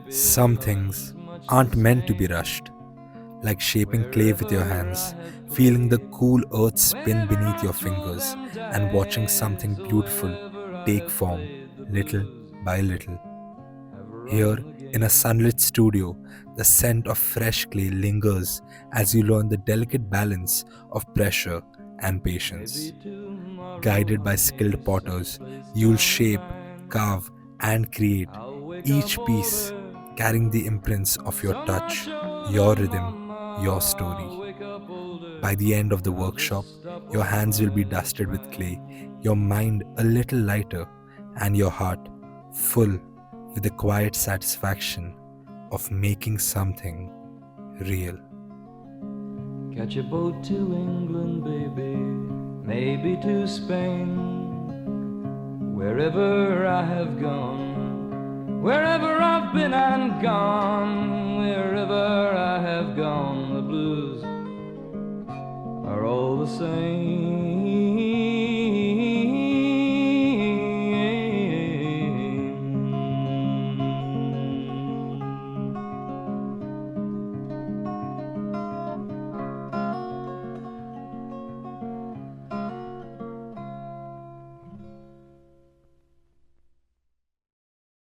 Some things aren't meant to be rushed, like shaping clay with your hands, feeling the cool earth spin beneath your fingers, and watching something beautiful take form little by little. Here, in a sunlit studio, the scent of fresh clay lingers as you learn the delicate balance of pressure and patience. Guided by skilled potters, you'll shape, carve, and create, each piece carrying the imprints of your touch, your rhythm, your story. By the end of the workshop, your hands will be dusted with clay, your mind a little lighter, and your heart full with the quiet satisfaction of making something real. Catch a boat to England, baby, maybe to Spain. Wherever I have gone, wherever I've been and gone, wherever I have gone, the blues are all the same.